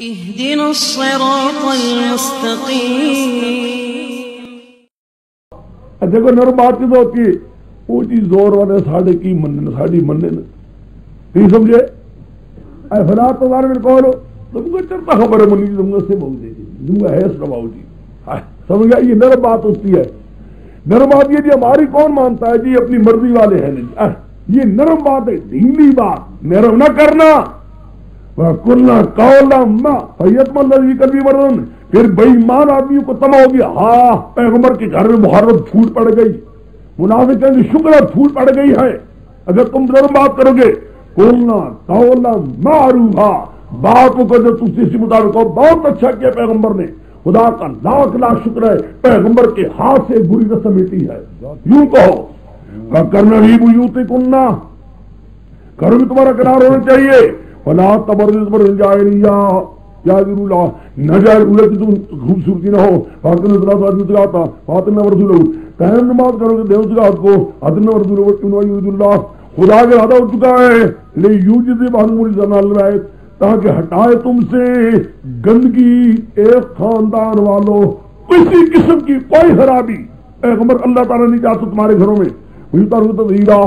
اهدنا الصراط المستقیم. دیکھو نرم بات کی تو ہوتی ہے وہ چیز زور والے ساڑھے کی مننے ساڑھی مننے نہیں سمجھے اے فلا تو بارے میں کہو تم کو چرتا خبر ہے منی تم کو سے بہت دے تم کو حیث نباؤ جی سمجھ گیا. یہ نرم بات ہوتی ہے. نرم بات یہ جی ہماری کون مانتا ہے جی اپنی مرضی والے ہیں یہ نرم بات ہے. دھیمی بات نرم نہ کرنا کلنا قولا ما فیتم الذی قلبی مرض. پھر بے ایمان آدمیوں کو تما ہو گیا. ہاں پیغمبر کے گھر میں محرت پھوٹ پڑ گئی منافقین کی شکر پھوٹ پڑ گئی ہے. اگر تم نرم بات کرو گے قلنا قولا معروفا بات کو جو تم سے مطابق ہو بہت اچھا کیا پیغمبر نے. خدا کا لاکھ لاکھ شکر ہے پیغمبر کے ہاتھ سے بری رسم مٹی ہے. یوں کہو کرنا ہی بیوت کننا گھروں میں تمہارا قرار ہونا چاہیے. فلا تبرز جاہلیہ یا اللہ نہ جائے کی تم خوبصورتی نہ ہو. فاطمہ رسول قائم نماز کرو گے دیو سگاہ کو حضرت رسول اللہ خدا کا ارادہ ہو چکا ہے تاکہ ہٹائے تم سے گندگی ایک خاندان والوں کسی قسم کی کوئی خرابی پیغمبر اللہ تعالیٰ نہیں چاہتا تمہارے گھروں میں. وہی تذہیرہ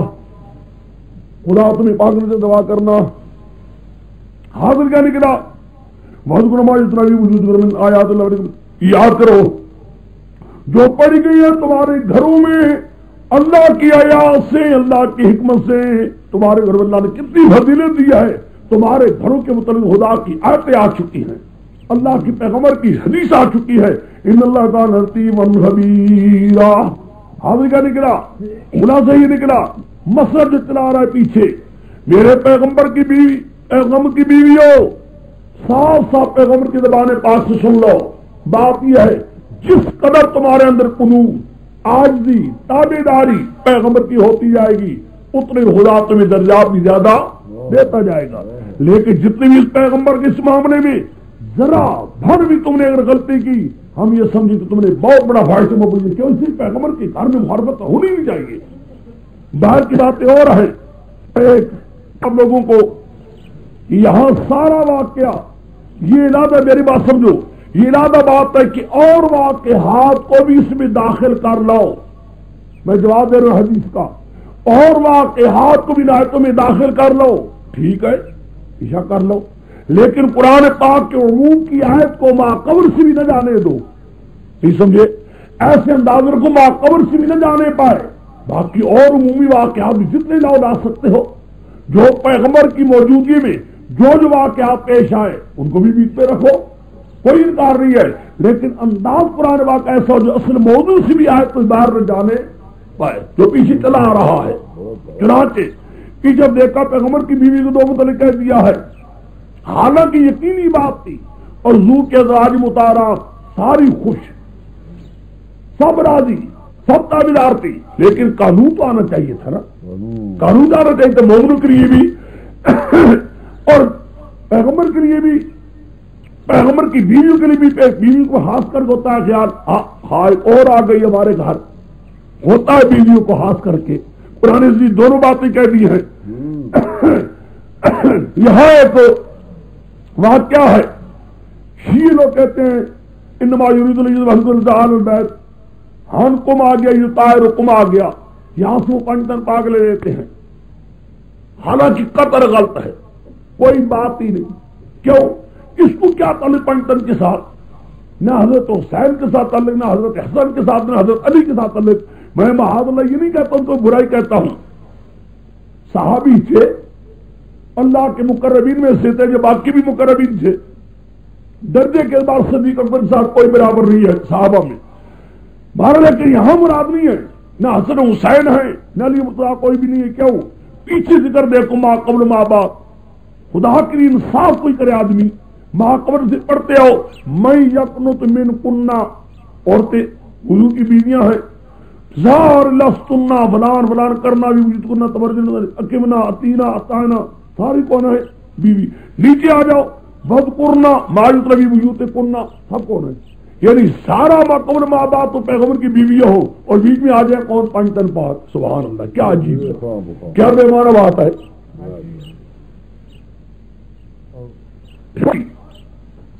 خدا تمہیں پاک سے دعا کرنا. حاضر کیا نکلا آیات اللہ یاد کرو جو پڑھی گئی ہے تمہارے گھروں میں اللہ کی آیات سے اللہ کی حکمت سے. تمہارے گھر میں اللہ نے کتنی فضیلت دیا ہے. تمہارے گھروں کے متعلق خدا کی آیتیں آ چکی ہیں اللہ کی پیغمبر کی حدیث آ چکی ہے. ان اللہ تعالی لطیف خبیرہ. حاضر کیا نکلا خلاصہ یہ نکلا مسجد چلا رہا ہے پیچھے میرے پیغمبر کی بیوی پیغمبر کی بیوی ہو صاف صاف پیغمبر کی زبان پاک سے سن لو. بات یہ ہے جس قدر تمہارے اندر قنوت عاجزی تابع داری پیغمبر کی ہوتی جائے گی اتنے خدا تمہیں درجات بھی زیادہ دیتا جائے گا. لیکن جتنی بھی اس پیغمبر کے اس معاملے میں ذرا بھر بھی تم نے اگر غلطی کی ہم یہ سمجھے کہ تم نے بہت بڑا فائدہ مبوجھ کیوں اسی پیغمبر کے گھر میں محبت ہونی نہیں چاہیے. باہر کی باتیں اور ہیں. ایک سب لوگوں کو یہاں سارا واقعہ یہ ارادہ میری بات سمجھو یہ ارادہ بات ہے کہ اور واقعات کو بھی اس میں داخل کر لو. میں جواب دے رہا ہوں حدیث کا اور واقعات کو بھی آیتوں میں داخل کر لو. ٹھیک ہے ایسا کر لو لیکن قرآن پاک کے عموم کی آیت کو ماقبر سے بھی نہ جانے دو. نہیں سمجھے ایسے انداز کو ماقبر سے بھی نہ جانے پائے. باقی اور عمومی واقعات بھی جتنے لا سکتے ہو جو پیغمبر کی موجودگی میں جو واقعات پیش آئے ان کو بھی بیچ پہ رکھو کوئی انکار نہیں ہے. لیکن انداز قرآن واقعہ ایسا ہو جو اصل موضوع سے بھی آیت کو باہر نہ جانے پائے جو پیچھے چلا آ رہا ہے. چنانچہ کہ جب دیکھا پیغمبر کی بیوی کو دو متعلق کہہ دیا ہے حالانکہ یقینی بات تھی اور حضور کے ازواج مطہرات ساری خوش سب راضی سب تابعدار تھی لیکن قانون تو آنا چاہیے تھا نا. قانون آنا چاہیے تھا مومنوں کے لیے بھی اور پیغمبر کے لیے بھی پیغمبر کی بیویوں کے لیے بھی. بیوی کو ہاتھ کر ہوتا ہے خیال ہائے اور آ گئی ہمارے گھر ہوتا ہے بیویوں کو ہاتھ کر کے. قرآن عزیز دونوں باتیں کہہ دی ہیں. یہاں تو وہاں کیا ہے شیعہ لوگ کہتے ہیں انما یرید البیت ہن کم آ گیا یہ طاہر کم آ گیا یہاں سے وہ پنجتن پاک لے لیتے ہیں. حالانکہ قطر غلط ہے کوئی بات ہی نہیں. کیوں اس کو کیا تعلق پنجتن کے ساتھ نہ حضرت حسین کے ساتھ تعلق نہ حضرت حسن کے ساتھ نہ حضرت علی کے ساتھ تعلق. میں معاذ اللہ یہ نہیں کہتا ہوں تو برائی کہتا ہوں. صحابی تھے اللہ کے مقربین میں سے تھے جو باقی بھی مقربین تھے درجے کے بعد صدیق اکبر کے ساتھ کوئی برابر نہیں ہے صحابہ میں. بہرحال لیکن یہاں مراد نہیں ہے نہ حسن حسین ہے نہ علی مرتضیٰ کوئی بھی نہیں ہے. کیوں پیچھے ذکر دیکھو ماں قبل ماں باپ خدا کے لیے انصاف کوئی کرے آدمی ماں قبر سے پڑھتے ہو میں یقنت من کننا عورتیں حضور کی بیویاں ہیں زار لستنا فلان فلان کرنا بھی وجود کرنا تبرجن اکمنا اتینا اتائنا ساری کون ہے بیوی. نیچے آ جاؤ بد کرنا مایوت ربی وجود کرنا سب کون ہے یعنی سارا ماقبل ماں باپ تو پیغمبر کی بیویاں ہو اور بیچ میں آ جائے کون پنجتن پاک. سبحان اللہ کیا عجیب ہے کیا بے معنی بات ہے.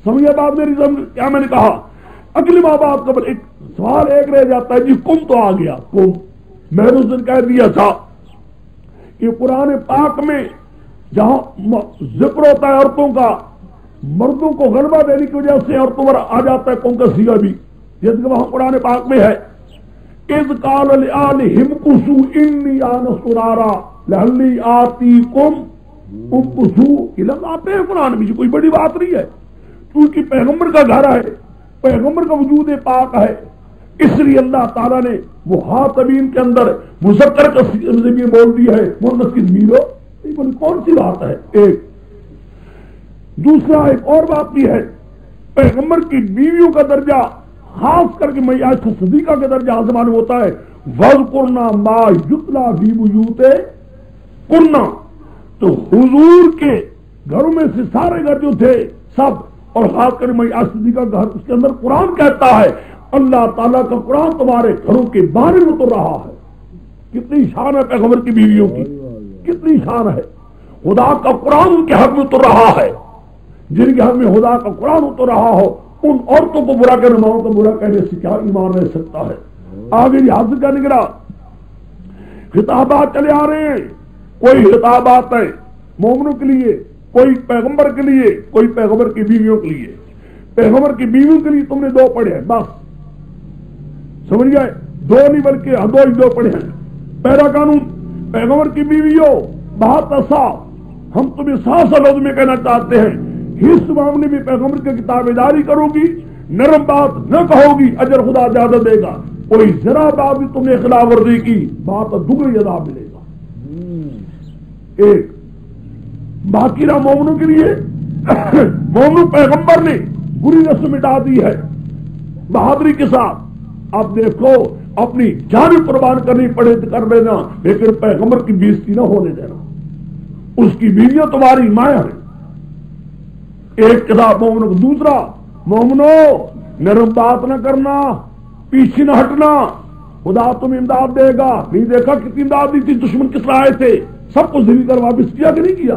سمجھے بات میری؟ کیا میں نے کہا؟ اگلی ماں بات قبل ایک سوال ایک رہ جاتا ہے جی، کم تو آ گیا، کم میں نے اس دن کہہ دیا تھا کہ قرآن پاک میں جہاں ذکر ہوتا ہے عورتوں کا، مردوں کو غلبہ دینے کی وجہ سے عورتوں پر آ جاتا ہے کم کا صیغہ بھی، جیسے کہ وہاں قرآن پاک میں ہے اذ قال لآلہم کثوا انی آنست نارا لعلی آتیکم انقذوا، یہ لفظ آتے ہیں قرآن میں، کوئی بڑی بات نہیں ہے، کیونکہ پیغمبر کا گھر ہے، پیغمبر کا وجود پاک ہے، اس لیے اللہ تعالیٰ نے مخاطبین کے اندر مذکر کا ضمیر بول دیا ہے، مؤنث کی ضمیر ہو، یہ بڑی کون سی بات ہے؟ ایک دوسرا ایک اور بات بھی ہے، پیغمبر کی بیویوں کا درجہ خاص کر کے میں عائشہ صدیقہ کے درجہ زمانے میں ہوتا ہے وَذْكُرْنَا مَا يُتْلَى فِي بُيُوتِكُنَّ، تو حضور کے گھروں میں سے سارے گھر جو تھے سب، اور خاص کر میں عائشہ صدیقہ کا گھر، اس کے اندر قرآن کہتا ہے اللہ تعالیٰ کا قرآن تمہارے گھروں کے بارے میں اتر رہا ہے۔ کتنی شان ہے پیغمبر کی بیویوں کی، کتنی شان ہے، خدا کا قرآن ان کے حق میں اتر رہا ہے، جن کے حق میں خدا کا قرآن اتر رہا ہو ان عورتوں کو برا کہنے، ماؤں کو برا کہنے سے کیا ایمان رہ سکتا ہے؟ آگے حاصل کا نگرا خطابات چلے آ رہے ہیں، کوئی خطابات ہے مومنوں کے لیے، کوئی پیغمبر کے لیے، کوئی پیغمبر کی بیویوں کے لیے۔ پیغمبر کی بیویوں کے لیے تم نے دو پڑھے ہیں، بس سمجھ گئے؟ دو نہیں بلکہ دو پڑھے ہیں۔ پہلا قانون پیغمبر کی بیویوں بہت صاف، ہم تمہیں صاف لفظ میں کہنا چاہتے ہیں اس معاملے میں پیغمبر کی کتاب داری کرو گی، نرم بات نہ کہو گی، اجر خدا زیادہ دے گا، کوئی ذرا بات بھی تم نے خلاف ورزی کی بات دگنی عذاب ملے گا۔ ایک باقی رہا مومنوں کے لیے، مومنوں پیغمبر نے بری رسم مٹا دی ہے بہادری کے ساتھ، اب دیکھو اپنی جان قربان کرنی پڑے تو کر لینا، لیکن پیغمبر کی بےزتی نہ ہونے دینا، اس کی بیویاں تمہاری مایا ہیں۔ ایک کتاب مومنوں کو۔ دوسرا مومنوں نرم بات نہ کرنا، پیچھے نہ ہٹنا، خدا تمہیں امداد دے گا۔ نہیں دیکھا کتنی امداد دی تھی، دشمن کس طرح آئے تھے، سب کو ذلیل کر واپس کیا کہ نہیں کیا؟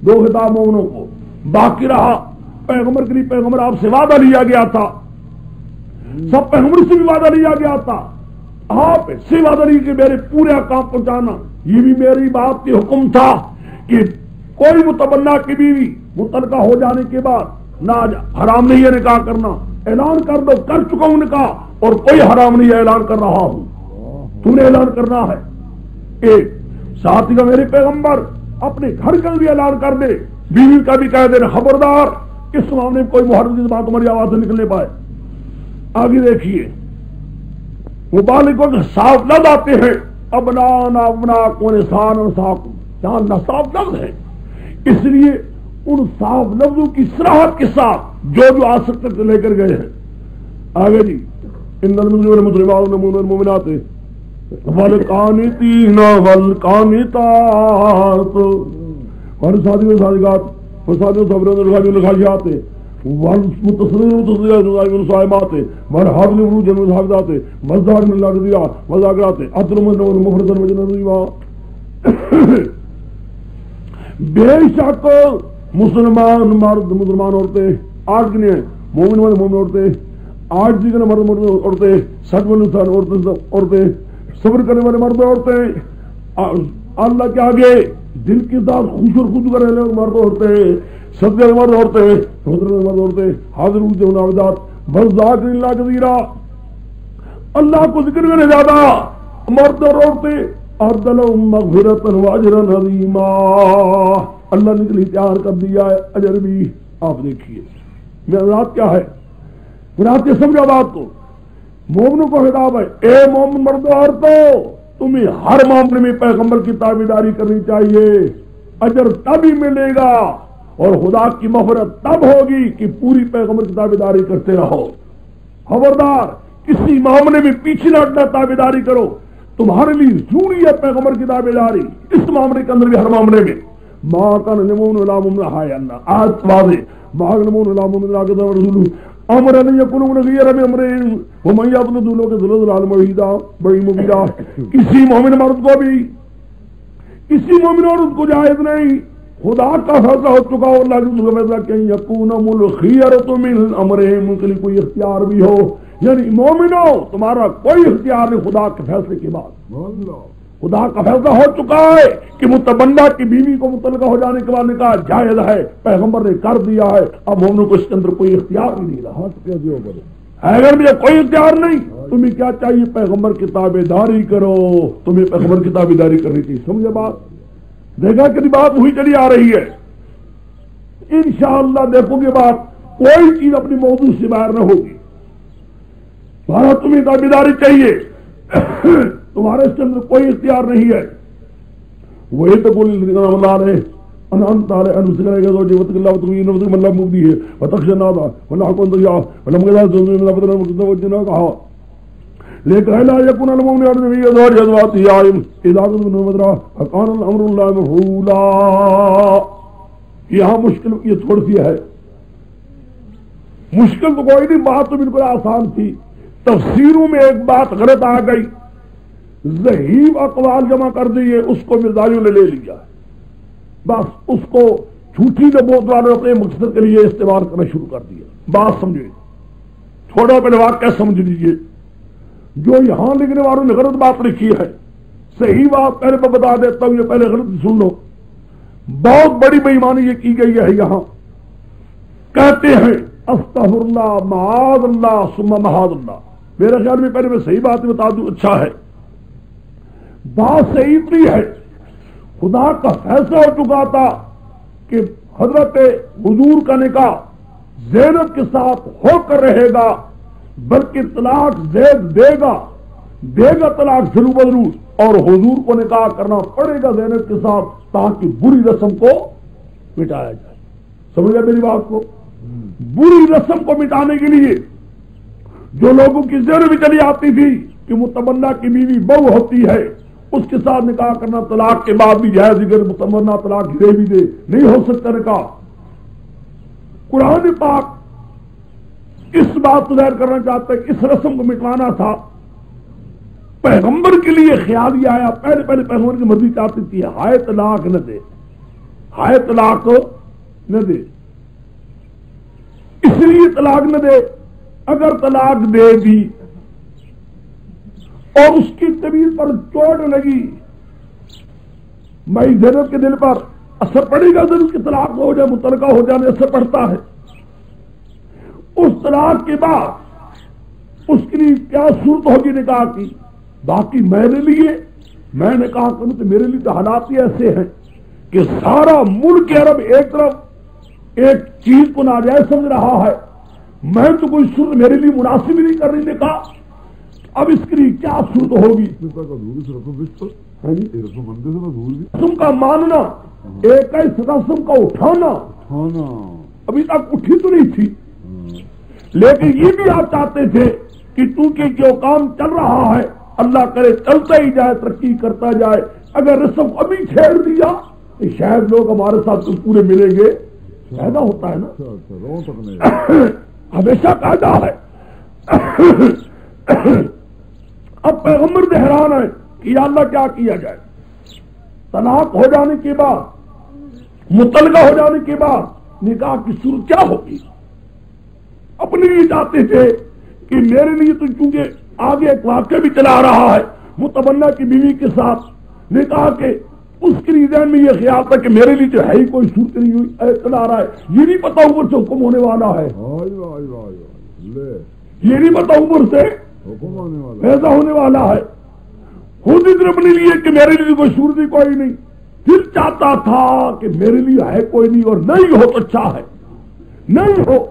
دو خطاب مومنوں کو۔ باقی رہا پیغمبر کے لیے، پیغمبر آپ سے وعدہ لیا گیا تھا، سب پیغمبر سے بھی وعدہ لیا گیا تھا، آپ سے وعدہ لیا کہ میرے پورے احکام پہنچانا، یہ بھی میری بات کے حکم تھا کہ کوئی متبنہ کی بیوی متعلقہ ہو جانے کے بعد نہ حرام نہیں ہے نکاح کرنا، اعلان کر دو کر چکا ہوں نکاح اور کوئی حرام نہیں ہے اعلان کر رہا ہوں، تم نے اعلان کرنا ہے۔ ایک ساتھ کا میرے پیغمبر اپنے گھر کا بھی اعلان کر دے، بیوی کا بھی کہہ دے خبردار اس معاملے میں کوئی محرم کی زبان تمہاری آواز سے نکلنے پائے۔ آگے دیکھیے مبالغوں کے صاف لفظ آتے ہیں، ابنانا ابناکم نساء نساءکم، جہاں صاف لفظ ہے، اس لیے ان صاف لفظوں کی صراحت کے ساتھ جو آج تک لے کر گئے ہیں۔ آگے جی ان المسلمین والمسلمات والمؤمنات والقانتین والقانتات والصادقین والصادقات والصابرین والصابرات والخاشعات والمتصدقین والمتصدقات والصائمات والحافظین فروجهم والحافظات والذاکرین اللہ کثیرا والذاکرات اعد لهم مغفرۃ واجرا عظیما۔ بے شک مسلمان مرد مسلمان عورتیں 8 گنے ہیں، مومن والے مومن عورتیں 8 جگہ مرد مرد عورتیں، سچ والے انسان عورتیں، صبر کرنے والے مرد عورتیں، اللہ کے آگے دل کے ساتھ خوش اور خود کرنے والے مرد عورتیں، صدقے والے مرد عورتیں، صدقے والے مرد عورتیں، حاضر ہوتے ہیں ناوزات، بس ذاکر اللہ کثیرا، اللہ کو ذکر کرنے زیادہ مرد اور عورتیں، اردلہم مغفرۃ واجرا عظیما، اللہ نے کے لیے تیار کر دیا ہے اجر بھی۔ آپ دیکھیے مراد کیا ہے، مراد کے سمجھا بات کو، مومنوں کو خطاب ہے، اے مومن مرد و عورتوں تمہیں ہر معاملے میں پیغمبر کی تابعداری کرنی چاہیے، اجر تب ہی ملے گا اور خدا کی مغفرت تب ہوگی کہ پوری پیغمبر کی تابعداری کرتے رہو۔ خبردار کسی معاملے میں پیچھے نہ ہٹنا، تابعداری کرو، تمہارے لیے ضروری ہے پیغمبر کی تابعداری اس معاملے کے اندر بھی، ہر معاملے میں۔ ماں کا نمون علام ہے اللہ آج واضح، ماں نمون علام رسول امر نہیں یقولون غیر امر ومن یقول دولوں کے ذل العالم وحیدا بڑی مبیرہ، کسی مومن مرد کو بھی کسی مومن عورت کو جائز نہیں خدا کا فیصلہ ہو چکا ہو، اللہ کا فیصلہ کہ یکون الخیرۃ من امرہم، ان کے لیے کوئی اختیار بھی ہو، یعنی مومنو تمہارا کوئی اختیار نہیں خدا کے فیصلے کے بعد۔ خدا کا فیصلہ ہو چکا ہے کہ متبنہ کی بیوی کو مطلقہ ہو جانے کے بعد نکاح جائز ہے، پیغمبر نے کر دیا ہے، اب مومنوں کو اس کے اندر کوئی اختیار نہیں رہا۔ اگر مجھے کوئی اختیار نہیں، تمہیں کیا چاہیے؟ پیغمبر کی تابعداری کرو، تمہیں پیغمبر کی تابعداری کرنی چاہیے۔ سمجھے بات؟ دیکھا کہ بات وہی چلی آ رہی ہے، انشاءاللہ دیکھو گے بات کوئی چیز اپنی موضوع سے باہر نہ ہوگی۔ تمہیں تابعداری چاہیے، تمہارے اس کے اندر کوئی اختیار نہیں ہے۔ وہی تو بول رہے انعمت علیہ ان سے کرے گا تو جوت اللہ تمہیں نفس میں اللہ مبدی ہے وتخشنا ذا ولا حق انت یا ولا مغدا ذو اللہ بدر متوجنا کہا لیکن لا يكون المؤمن الذي يظهر جذبات يائم اذا كنت من مدرا فكان الامر الله مفعولا۔ یہاں مشکل یہ تھوڑی سی ہے، مشکل تو کوئی نہیں، بات تو بالکل آسان تھی۔ تفسیروں میں ایک بات غلط آ گئی، ذہیب اقوال جمع کر دیے، اس کو مرزائیوں نے لے لیا، بس اس کو جھوٹی نبوت والے اپنے مقصد کے لیے استعمال کرنا شروع کر دیا۔ بات سمجھے، تھوڑا پہلے واقعہ سمجھ لیجیے، جو یہاں لکھنے والوں نے غلط بات لکھی ہے، صحیح بات پہلے میں بتا دیتا ہوں، یہ پہلے غلط سن لو۔ بہت بڑی بے ایمانی یہ کی گئی ہے، یہاں کہتے ہیں استغفر اللہ معاذ اللہ ثم معاذ اللہ۔ میرے خیال میں پہلے میں صحیح بات بتا دوں، اچھا ہے، بات صحیح اتنی ہے، خدا کا فیصلہ ہو چکا تھا کہ حضرت حضور کا نکاح زینب کے ساتھ ہو کر رہے گا، بلکہ طلاق زید دے گا طلاق ضرور بدرور، اور حضور کو نکاح کرنا پڑے گا زینب کے ساتھ تاکہ بری رسم کو مٹایا جائے۔ سمجھ گئے میری بات کو؟ بری رسم کو مٹانے کے لیے جو لوگوں کی ذہن میں چلی آتی تھی کہ متمنا کی بیوی بہو ہوتی ہے، اس کے ساتھ نکاح کرنا طلاق کے بعد بھی جائز، اگر متمنا طلاق دے بھی دے نہیں ہو سکتا نکاح۔ قرآن پاک اس بات کو ظاہر کرنا چاہتا ہے کہ اس رسم کو مٹوانا تھا۔ پیغمبر کے لیے خیال یہ آیا، پہلے پیغمبر کی مرضی چاہتی تھی ہائے طلاق نہ دے، ہائے طلاق نہ دے، اس لیے طلاق نہ دے۔ اگر طلاق دے دی اور اس کی طبیعت پر چوٹ لگی، میں زینب کے دل پر اثر پڑے گا، ضرور کی طلاق ہو جائے، متعلقہ ہو جانے اثر پڑتا ہے۔ اس طلاق کے بعد اس کے لیے کیا صورت ہوگی نکاح کی؟ باقی میرے لیے، میں نکاح کروں تو میرے لیے تو حالات ہی ایسے ہیں کہ سارا ملک عرب ایک طرف ایک چیز کو ناجائز سمجھ رہا ہے، میں تو کوئی صورت میرے لیے مناسب ہی نہیں کر رہی نکاح، اب اس کے لیے کیا صورت ہوگی؟ رسم کا ماننا، ایک رسم کا اٹھانا ابھی تک اٹھی تو نہیں تھی، لیکن یہ بھی آپ چاہتے تھے کہ چونکہ جو کام چل رہا ہے اللہ کرے چلتا ہی جائے، ترقی کرتا جائے، اگر رسم ابھی چھیڑ دیا تو شاید لوگ ہمارے ساتھ پورے ملیں گے، پیدا ہوتا ہے نا، ہمیشہ پیدا ہے۔ اب پیغمبر سے حیران ہے کہ یا اللہ کیا کیا جائے؟ طلاق ہو جانے کے بعد، مطلقہ ہو جانے کے بعد نکاح کی صورت کیا ہوگی؟ اپنے لیے چاہتے تھے کہ میرے لیے تو چونکہ آگے ایک واقعہ بھی چلا رہا ہے متمنا کی بیوی کے ساتھ نکاح کے، اس کے لیے ذہن میں یہ خیال تھا کہ میرے لیے جو ہے ہی کوئی صورت نہیں ہوئی، چلا رہا ہے، یہ نہیں پتا اوپر سے حکم ہونے والا ہے، یہ نہیں پتا اوپر سے ایسا ہونے والا ہے، خود ادھر اپنے لیے کہ میرے لیے کوئی صورت ہی کوئی نہیں، دل چاہتا تھا کہ میرے لیے ہے کوئی نہیں، اور نہیں ہو تو اچھا ہے، نہیں ہو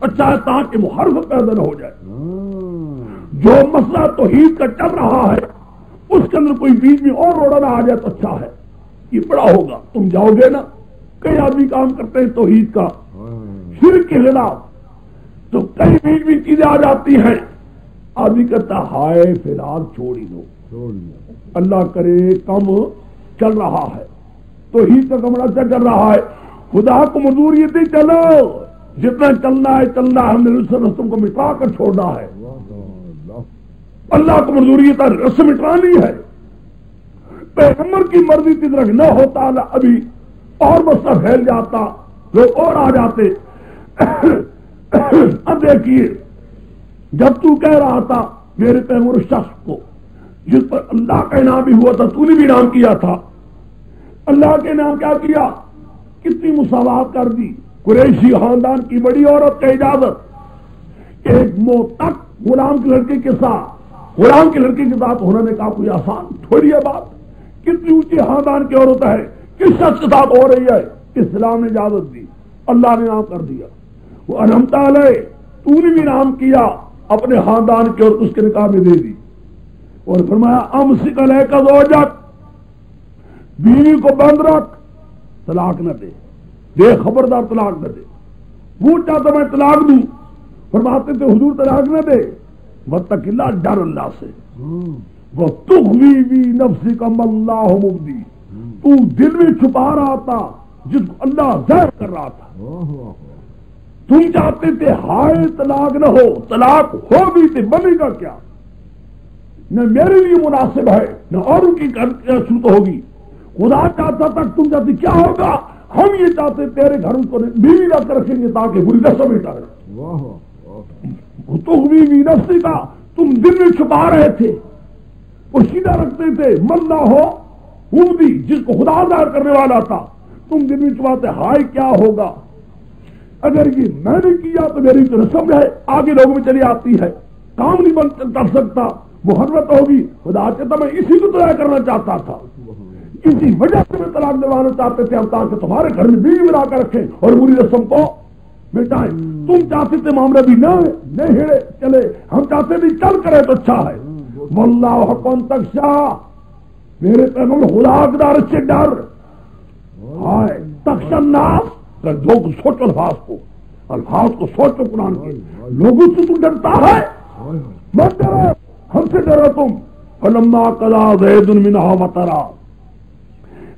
اچھا ہے تاکہ محرف پیدا نہ ہو جائے۔ جو مسئلہ توحید کا چل رہا ہے اس کے اندر کوئی بیچ میں اور روڑا نہ آ جائے تو اچھا ہے، یہ بڑا ہوگا۔ تم جاؤ گے نا، کئی آدمی کام کرتے ہیں توحید کا، شرک کے خلاف، تو کئی بیچ میں چیزیں آ جاتی ہیں، آدمی کہتا ہائے فی الحال چھوڑ ہی دو، اللہ کرے کم چل رہا ہے، توحید کا کم اچھا چل رہا ہے، خدا کو منظور یہ تھی چلو جتنا چلنا ہے چلنا ہے، ہم نے رسم کو مٹا کر چھوڑنا ہے، اللہ کو منظوری تھا رسم مٹرانی ہے، پیغمبر کی مرضی کی طرف نہ ہوتا ابھی اور مسئلہ پھیل جاتا، لوگ اور آ جاتے۔ اب دیکھیے، جب تو کہہ رہا تھا میرے پیغمبر شخص کو جس پر اللہ کا انعام بھی ہوا تھا، تو نے بھی انعام کیا تھا، اللہ کے انعام کیا کیا؟ کتنی مساوات کر دی۔ قریشی خاندان کی بڑی عورت کا اجازت، ایک موتق غلام کے لڑکے کے ساتھ، غلام کے لڑکے کے ساتھ انہوں نے کہا کوئی آسان تھوڑی ہے بات، کتنی اونچی خاندان کی عورت ہے، کس شخص کے ساتھ ہو رہی ہے؟ اسلام نے اجازت دی، اللہ نے انعام کر دیا۔ وہ انعمت علیہ، تو نے بھی انعام کیا اپنے خاندان کے اور اس کے نکاح میں دے دی، اور فرمایا امسک علیک زوجک، بیوی کو بند رکھ، طلاق نہ دے خبردار طلاق نہ دے۔ وہ چاہتا میں طلاق دوں، فرماتے تھے حضور طلاق نہ دے، واتق اللہ، ڈر اللہ سے، وتخفی فی نفسک ما اللہ مبدی، تو دل میں چھپا رہا تھا جس کو اللہ ظاہر کر رہا تھا۔ تم چاہتے تھے ہائے طلاق نہ ہو، طلاق ہو بھی تھے، بنے گا کیا؟ نہ میرے لیے مناسب ہے نہ اوروں کی صورت ہوگی۔ خدا چاہتا تک تم چاہتے کیا ہوگا؟ ہم یہ چاہتے تیرے گھر کو بیوی لا کر رکھیں گے تاکہ بری رسم مٹا تو بیوی نفسی کا تم دل میں چھپا رہے تھے، پوشیدہ رکھتے تھے، من نہ ہو وہ بھی جس کو خدا ظاہر کرنے والا تھا، تم دل میں چھپاتے ہائے کیا ہوگا اگر یہ میں نے کیا تو میری تو رسم ہے، آگے لوگوں میں چلی آتی ہے، کام نہیں بن کر سکتا، محرت ہوگی۔ خدا کہتا میں اسی کو طلاق کرنا چاہتا تھا، اسی وجہ سے میں طلاق دلوانا چاہتے تھے تاکہ تمہارے گھر میں بیوی ملا کر رکھیں اور پوری رسم کو مٹائیں۔ تم چاہتے تھے معاملہ بھی نہ ہڑے چلے، ہم چاہتے تھے چل کرے تو اچھا ہے۔ واللہ حقن تخشا، میرے پیغمبر خدا کے ڈر سے ڈر، ہائے تخشا الناس، جو سوچو الفاظ کو سوچو قرآن کے، لوگوں سے تو ڈرتا ہے، مت ڈرو، ہم سے ڈرو تم۔ فلما قضى زید منها وطرا،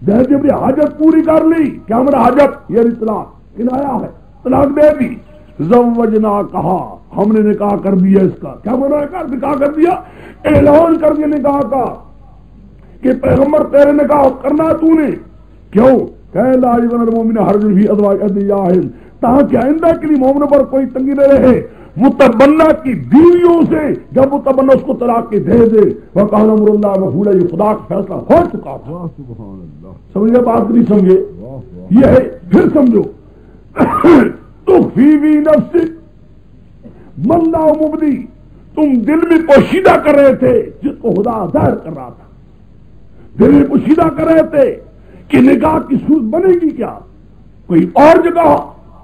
زید جب نے حاجت پوری کر لی، کیا میرا حاجت؟ یہ طلاق کنایا ہے، طلاق دے دی۔ زوجنا، کہا ہم نے نکاح کر دیا اس کا، کیا بنا کر نکاح کر دیا، اعلان کر دیا نکاح کا کہ پیغمبر تیرے نکاح کرنا تو نے، کیوں کہ لا یظن المؤمن حرج فی ازواج ادعیاہم، تاکہ آئندہ کے لیے مومنوں پر کوئی تنگی نہ رہے متبنہ کی بیویوں سے، جب متبنہ اس کو طلاق کے دے دے، وکان امر اللہ مفعولا، یہ خدا کا فیصلہ ہو چکا تھا۔ سبحان اللہ، سمجھے بات نہیں سمجھے؟ یہ ہے، پھر سمجھو تخفی فی نفسک ما اللہ مبدی، تم دل میں پوشیدہ کر رہے تھے جس کو خدا ظاہر کر رہا تھا، دل میں پوشیدہ کر رہے تھے کہ نکاح کی صورت بنے گی کیا، کوئی اور جگہ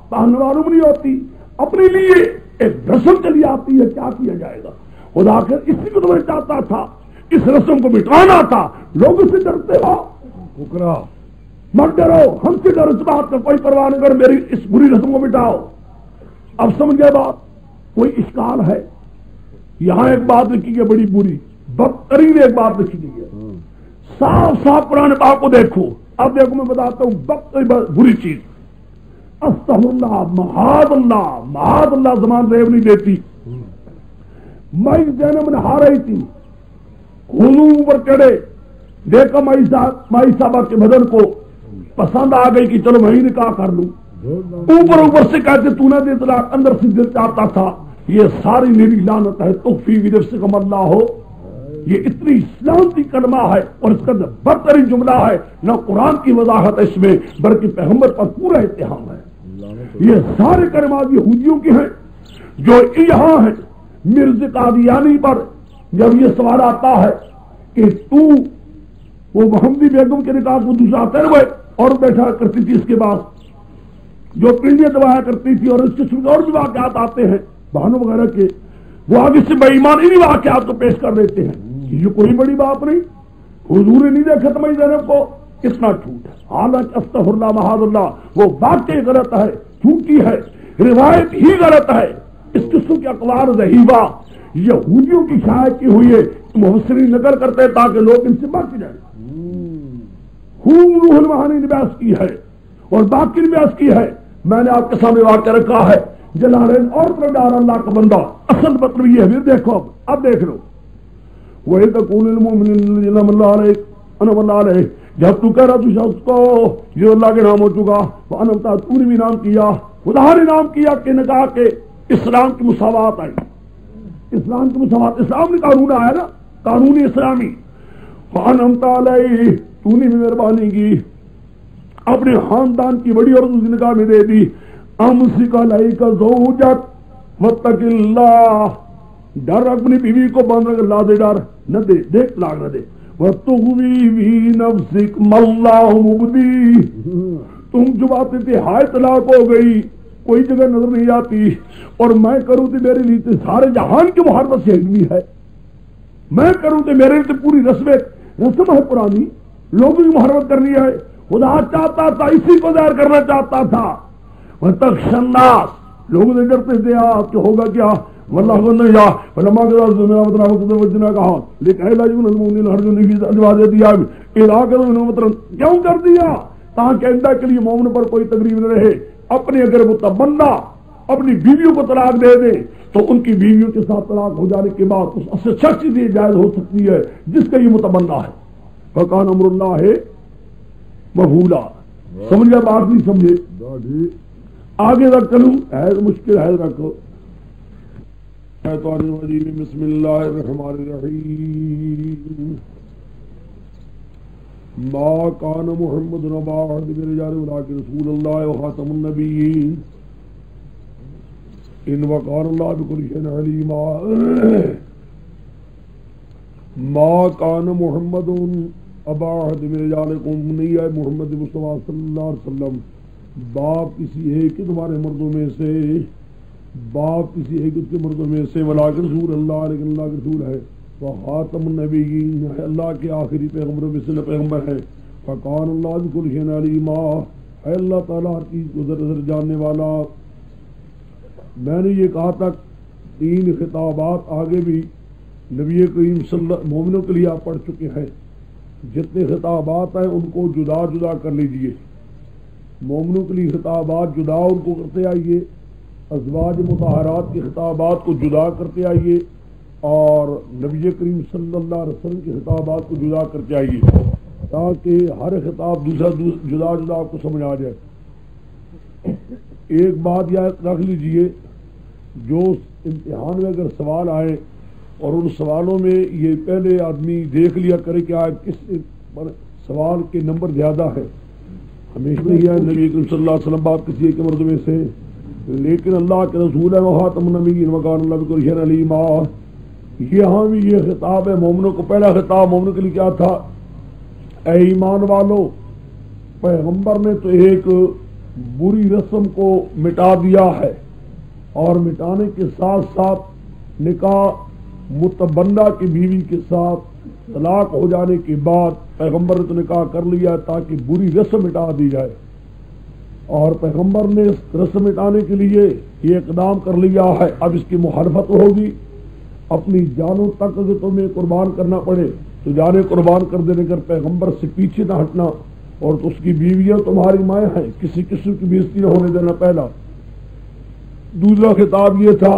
پہننے والوں نہیں ہوتی، اپنے لیے ایک رسم چلی آتی ہے، کیا کیا جائے گا؟ خدا کر اسی کو تمہیں چاہتا تھا، اس رسم کو مٹانا تھا، لوگوں سے ڈرتے ہو، مت ڈرو، ہم سے ڈرو، اس بات کا کوئی پرواہ نہیں کر، میری اس بری رسم کو مٹاؤ۔ اب سمجھ گئے بات؟ کوئی اشکال ہے؟ یہاں ایک بات لکھی گئی بڑی بری، بدترین ایک بات لکھی گئی ہے، صاف صاف قرآن پاک کو دیکھو۔ اب دیکھو میں بتاتا ہوں بدترین بری چیز، استغفر اللہ، معاذ اللہ زمان ریب نہیں دیتی۔ مائی زینب نہا رہی تھی، وضو پر چڑھے، دیکھا مائی صاحبہ کے بدن کو پسند آ گئی کہ چلو میں ہی نکاح کر لوں، اوپر سے کہتے تو نہ دے طلاق، اندر سے دل چاہتا تھا یہ ساری میری لعنت ہے، تخفی فی نفسک ما اللہ ہو، یہ اتنی اسلامتی کلمہ ہے اور اس کا بدترین جملہ ہے، نہ قرآن کی وضاحت ہے اس میں بلکہ پیغمبر پر پورا اتہام ہے۔ یہ سارے کلمات یہودیوں کے ہیں جو یہاں ہیں۔ مرزا قادیانی پر جب یہ سوال آتا ہے کہ تو وہ محمدی بیگم کے نکاح کو دوسرا آتے ہوئے اور بیٹھا کرتی تھی، اس کے بعد جو پنڈیاں دبایا کرتی تھی، اور اس قسم کے اور بھی واقعات آتے ہیں بہنوں وغیرہ کے، وہ آگے سے بے ایمان انہی واقعات کو پیش کر دیتے ہیں، یہ کوئی بڑی بات نہیں، حضور نے نہیں دیکھا تمہیں زینب کو، کتنا جھوٹ ہے، حالانکہ استغفر اللہ معاذ اللہ وہ واقعی غلط ہے، جھوٹی ہے، روایت ہی غلط ہے، اس قسم کے اقوال ذہیبہ یہودیوں کی شائع کی ہوئی ہے، مفسرین نقل کرتے ہیں تاکہ لوگ ان سے بچ جائیں۔ روح المعانی نے بیان کی ہے اور باقی نے بیان کی ہے، میں نے آپ کے سامنے واقعہ رکھا ہے، جلالین اور پروردگار اللہ کا بندہ، اصل مطلب یہ ہے، دیکھو اب دیکھ لو، وَإِذْ تَقُولُ لِلْمُؤْمِنِينَ انعم اللہ علیہ جب تو کہہ رہا تو شخص کو یہ اللہ کے نام ہو چکا، وانتا تو نے بھی نام کیا، خدا نے نام کیا کہ نکاح کے اسلام کی مساوات آئی، اسلام کی مساوات، اسلام نے قانون آیا نا، قانون اسلامی، وانتا علیہ تو نے بھی مہربانی کی، اپنے خاندان کی بڑی عورت اس نکاح میں دے دی، امسک علیک زوجک واتق اللہ، ڈر اپنی بیوی کو باندھ رکھ، اللہ سے ڈر نہ دے، دیکھ طلاق نہ دے، وَتُغْوِي فِي نَفْسِكَ مَا اللَّهُ مُبْدِيهِ، تم جو باتیں تھے ہائے طلاق ہو گئی، کوئی جگہ نظر نہیں آتی، اور میں کروں تو میرے لیے تو سارے جہان کی محبت سے علمی ہے، میں کروں تو میرے لیے پوری رسم ہے پرانی، لوگوں کی محبت کرنی ہے، خدا چاہتا تھا اسی کو ظاہر کرنا چاہتا تھا، وَتَخْشَى النَّاسَ، لوگوں سے ڈرتے تھے آپ کہ ہوگا کیا، واللہ نہیں یا فلما کے ساتھ زمینہ مطرح وقت وجنہ کہا لیکن اے لاجون المؤمنین ہر جو نفیس اجواز دیا علاقہ انہوں مطرح کیوں کر دیا تاکہ آئندہ کے لیے مومن پر کوئی تقریب نہ رہے، اپنے اگر متمنا اپنی بیویوں کو طلاق دے دے تو ان کی بیویوں کے ساتھ طلاق ہو جانے کے بعد اس سے اچھا چیز یہ جائز ہو سکتی ہے جس کا یہ متمنا ہے، فکان امر اللہ ہے مفعولا، سمجھ گیا بات نہیں سمجھے، آگے تک چلوں ہے مشکل ہے رکھو، شیطان الرجیم، بسم اللہ الرحمن الرحیم، ما کان محمد نبا احد من الرجال ولکن رسول اللہ وخاتم النبیین ان وقار اللہ بکل شیء علیما، ما کان محمد ابا احد من رجالکم، نہیں ہے محمد مصطفیٰ صلی اللہ علیہ وسلم باپ کسی ایک کے تمہارے مردوں میں سے، باپ کسی ایک کے مردوں میں سے، ولیکن رسول اللہ، لیکن اللہ کے رسول ہے، وخاتم النبیین ہے، اللہ کے آخری پیغمبروں میں سے پیغمبر ہے، فکان اللہ بکل شیء علیما، ہے اللہ تعالیٰ ہر چیز کو ذرا جاننے والا۔ میں نے یہ کہا تھا 3 خطابات آگے بھی نبی کریم صلی اللہ مومنوں کے لیے آپ پڑھ چکے ہیں، جتنے خطابات ہیں ان کو جدا جدا کر لیجئے، مومنوں کے لیے خطابات جدا ان کو کرتے آئیے، ازواج مطہرات کے خطابات کو جدا کرتے آئیے، اور نبی کریم صلی اللہ علیہ وسلم کے خطابات کو جدا کرتے آئیے، تاکہ ہر خطاب دوسرا جدا جدا آپ کو سمجھ آ جائے۔ ایک بات یاد رکھ لیجئے، جو امتحان میں اگر سوال آئے اور ان سوالوں میں یہ پہلے آدمی دیکھ لیا کرے کہ آج کس پر سوال کے نمبر زیادہ ہے، ہمیشہ یہ ہے نبی کریم صلی اللہ علیہ وسلم باپ کسی ایک مرد میں سے، لیکن اللہ کے رسول ہے وخاتم النبیین وکان اللہ بکل شیء علیما، یہاں بھی یہ خطاب ہے مومنوں کو، پہلا خطاب مومنوں کے لیے کیا تھا، اے ایمان والو، پیغمبر نے تو ایک بری رسم کو مٹا دیا ہے، اور مٹانے کے ساتھ ساتھ نکاح متبنہ کی بیوی کے ساتھ طلاق ہو جانے کے بعد پیغمبر نے تو نکاح کر لیا تاکہ بری رسم مٹا دی جائے، اور پیغمبر نے اس رسم مٹانے کے لیے یہ اقدام کر لیا ہے، اب اس کی مخالفت ہوگی، اپنی جانوں تک اگر تمہیں قربان کرنا پڑے تو جانیں قربان کر دینے کر پیغمبر سے پیچھے نہ ہٹنا، اور اس کی بیویاں تمہاری مائیں ہیں، کسی قسم کی بےزتی نہ ہونے دینا، پہلا۔ دوسرا خطاب یہ تھا،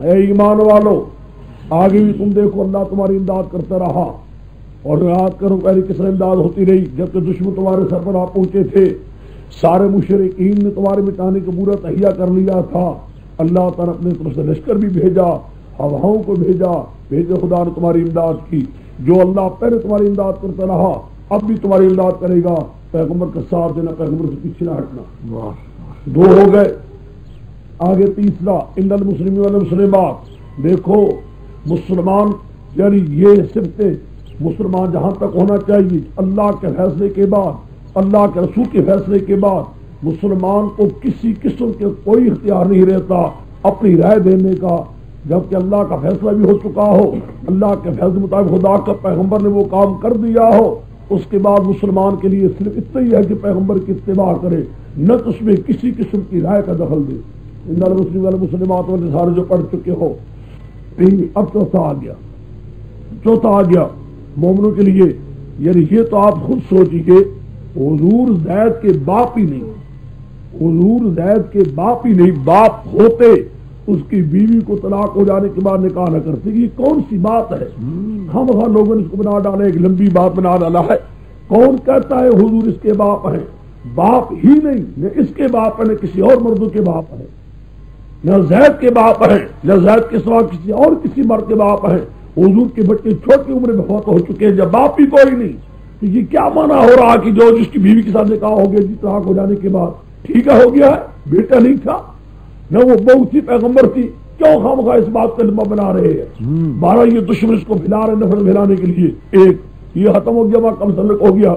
اے ایمان والو، آگے بھی تم دیکھو اللہ تمہاری امداد کرتا رہا، اور یاد کرو پہلے کس طرح امداد ہوتی رہی، جب کہ دشمن تمہارے سر پر آ پہنچے تھے، سارے مشرکین نے تمہارے مٹانے کا پورا تہیہ کر لیا تھا، اللہ تعالیٰ اپنے طرف سے لشکر بھی بھیجا، ہواؤں کو بھیجا خدا نے تمہاری امداد کی، جو اللہ پہلے تمہاری امداد کرتا رہا اب بھی تمہاری امداد کرے گا، پیغمبر کا ساتھ دینا، پیغمبر سے پیچھے نہ ہٹنا۔ 2 ہو گئے، آگے تیسرا، ان المسلمین والمسلمات، دیکھو مسلمان یعنی یہ صفتیں مسلمان جہاں تک ہونا چاہیے، اللہ کے فیصلے کے بعد، اللہ کے رسول کے فیصلے کے بعد مسلمان کو کسی قسم کے کوئی اختیار نہیں رہتا اپنی رائے دینے کا، جبکہ اللہ کا فیصلہ بھی ہو چکا ہو، اللہ کے فیصلے مطابق خدا کا پیغمبر نے وہ کام کر دیا ہو، اس کے بعد مسلمان کے لیے صرف اتنا ہی ہے کہ پیغمبر کی اتباع کرے، نہ تو اس میں کسی قسم کی رائے کا دخل دے۔ ان المسلمین والمسلمات والے سارے جو پڑھ چکے ہو، اب چوتھا آ گیا مومنوں کے لیے، یعنی یہ تو آپ خود سوچیے، حضور زید کے باپ ہی نہیں، حضور زید کے باپ ہی نہیں، باپ ہوتے اس کی بیوی کو طلاق ہو جانے کے بعد نکاح نہ کرتے، یہ کون سی بات ہے؟ ہم لوگوں نے اس کو بنا ڈالا، ایک لمبی بات بنا ڈالا ہے، کون کہتا ہے حضور اس کے باپ ہیں؟ باپ ہی نہیں، نہ اس کے باپ ہیں، نہ کسی اور مردوں کے باپ ہیں، نہ زید کے باپ ہیں، نہ زید کے سوا کسی اور کسی مرد کے باپ ہیں۔ حضور کے بچے چھوٹی عمر میں فوت ہو چکے ہیں، جب باپ ہی کوئی نہیں، تو یہ کیا مانا ہو رہا کہ جو جس کی بیوی کے ساتھ نکاح ہو گیا جی طلاق ہو جانے کے بعد ٹھیک ہو گیا ہے؟ بیٹا نہیں تھا، نہ وہ بہو تھی، پیغمبر تھی، کیوں خامخواہ اس بات کا لمبا بنا رہے ہیں؟ 12 یہ دشمن اس کو پھیلا رہے نفرت پھیلانے کے لیے۔ ایک یہ ختم ہو گیا، کم سلک ہو گیا۔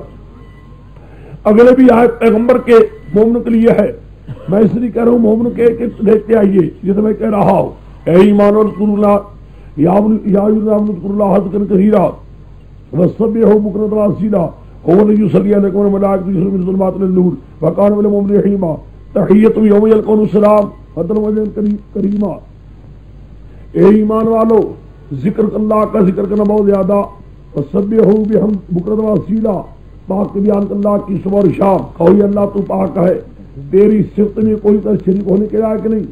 اگلے بھی آیت پیغمبر کے مومنوں کے لیے ہے، میں اس لیے کہہ رہا ہوں مومنوں کے دیکھتے آئیے جیسے میں کہہ رہا ہوں، اے ایمان رسول اللہ یا اذکروا اللہ ذکرا کثیرا وسبحوہ بکرۃ واصیلا هو الذی یصلی علیکم والملائکۃ یصلون من ظلمات النور وکان بالمؤمنین رحیما تحیتہم یوم یلقون السلام وسلام کریما۔ اے ایمان والو، ذکر اللہ کا ذکر کرنا بہت زیادہ، وسبحوہ بکرۃ واصیلا، پاک بیان اللہ کی صبح اور شام، کہو اللہ تو پاک ہے، تیری صفت میں کوئی شریک ہونے کے لائق نہیں۔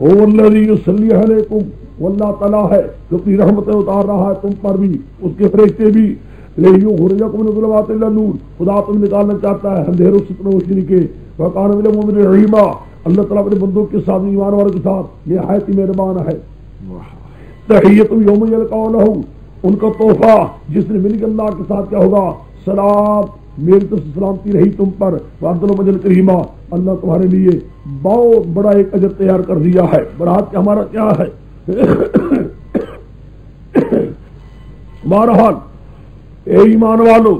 هو الذی یصلی علیکم، وہ اللہ تعالیٰ ہے جو اپنی رحمتیں اتار رہا ہے تم پر بھی، اس کے فرشتے بھی، لیخرجکم من الظلمات الی النور، خدا تم نکالنا چاہتا ہے اندھیروں سے روشنی کے، وکان بالمؤمنین رحیما، اللہ تعالیٰ اپنے بندوں کے ساتھ، ایمان والوں کے ساتھ نہایت ہی مہربان ہے۔ تحیتہم یوم یلقونہ، ان کا تحفہ جس نے مل کے اللہ کے ساتھ کیا ہوگا، سلام، میری طرف سے سلامتی رہی تم پر، وعد المجل کریما، اللہ تمہارے لیے بہت بڑا ایک اجر تیار کر دیا ہے۔ برات کہ ہمارا کیا ہے؟ بہرحال اے ایمان والو،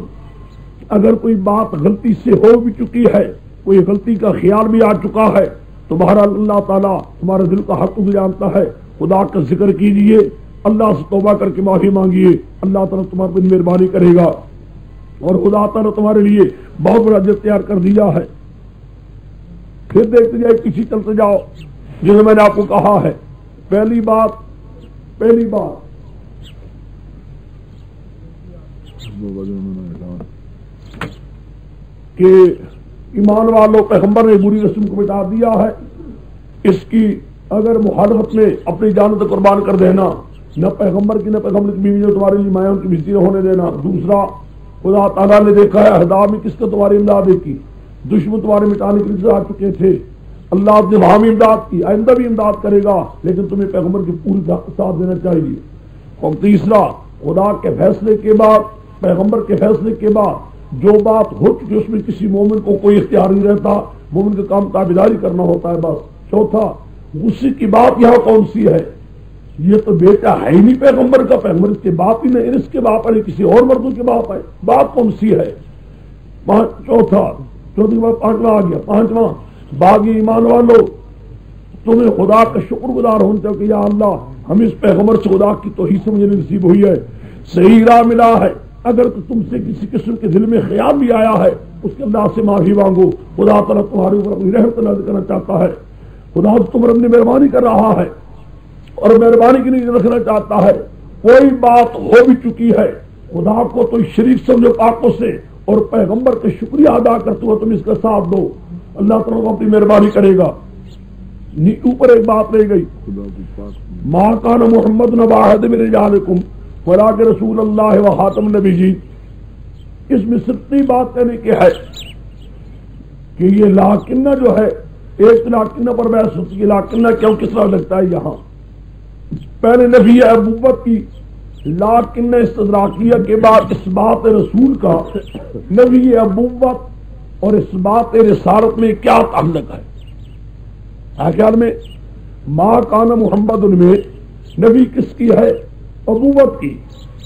اگر کوئی بات غلطی سے ہو بھی چکی ہے، کوئی غلطی کا خیال بھی آ چکا ہے، تو بہرحال اللہ تعالیٰ تمہارے دل کا حق جانتا ہے، خدا کا ذکر کیجئے، اللہ سے توبہ کر کے معافی مانگیے، اللہ تعالیٰ تمہارے پر مہربانی کرے گا، اور خدا تعالیٰ تمہارے لیے بہت بڑا اجر تیار کر دیا ہے۔ پھر دیکھتے جائے، پیچھے چلتے جاؤ، جسے میں نے آپ کو کہا ہے، پہلی بات کہ ایمان والوں، پیغمبر نے بری رسم کو مٹا دیا ہے، اس کی اگر مخالفت میں اپنی جان کو قربان کر دینا، نہ پیغمبر کی نہ پیغمبر کی بیوی جو تمہارے لیے مائیں ان کی بھیجتی نہ ہونے دینا۔ دوسرا، خدا تعالیٰ نے دیکھا ہے احزاب میں کس نے تمہاری امداد کی، دشمن تمہارے مٹانے کے لیے آ چکے تھے، اللہ نے وہاں بھی امداد کی، آئندہ بھی امداد کرے گا، لیکن تمہیں پیغمبر کے پوری ساتھ دینا چاہیے۔ اور تیسرا، خدا کے فیصلے کے بعد، پیغمبر کے فیصلے کے بعد جو بات ہو چکی اس میں کسی مومن کو کوئی اختیار نہیں رہتا، مومن کا کام تابعداری کرنا ہوتا ہے بس۔ چوتھا، غصے کی بات یہاں کون سی ہے؟ یہ تو بیٹا ہے ہی نہیں پیغمبر کا، پیغمبر اس کے باپ ہی نہیں، اس کے باپ ہے کسی اور مردوں کے باپ ہے، بات کون سی ہے؟ چوتھی بات، پانچواں آ گیا، پانچواں، باغی ایمان والو، تمہیں خدا کا شکر گزار ہونا چاہیے کہ یا اللہ ہمیں اس پیغمبر سے خدا کی توحید سمجھنے نصیب ہوئی ہے، صحیح راہ ملا ہے۔ اگر تو تم سے کسی قسم کے دل میں خیال بھی آیا ہے، اس کے اللہ سے معافی مانگو، خدا تعالیٰ تمہارے اوپر اپنی رحمت نازل کرنا چاہتا ہے، خدا تم پر اپنی مہربانی کر رہا ہے اور مہربانی کی نہیں رکھنا چاہتا ہے۔ کوئی بات ہو بھی چکی ہے، خدا کو تو شریک سمجھو پاکوں سے، اور پیغمبر کا شکریہ ادا کرتے ہوئے تم اس کا ساتھ دو، اللہ تعالیٰ اپنی مہربانی کرے گا۔ اوپر ایک بات رہ گئی، ما کان محمد نبا احد من رجالکم ولکن رسول اللہ و خاتم النبیین۔ اس میں صرف بات کہنے کی ہے کہ یہ لاکنہ جو ہے، ایک لاکنہ پر بحث ہوتی ہے، لاکنہ کیوں کس طرح لگتا ہے یہاں؟ پہلے نفی ابوت کی، لاکنہ استدراکیہ کے بعد اس بات رسول کا، نفی ابوت اور اس بات رسالت میں کیا تعلق ہے؟ خیال میں ما کان محمد ان میں نبی کس کی ہے؟ ابوت کی،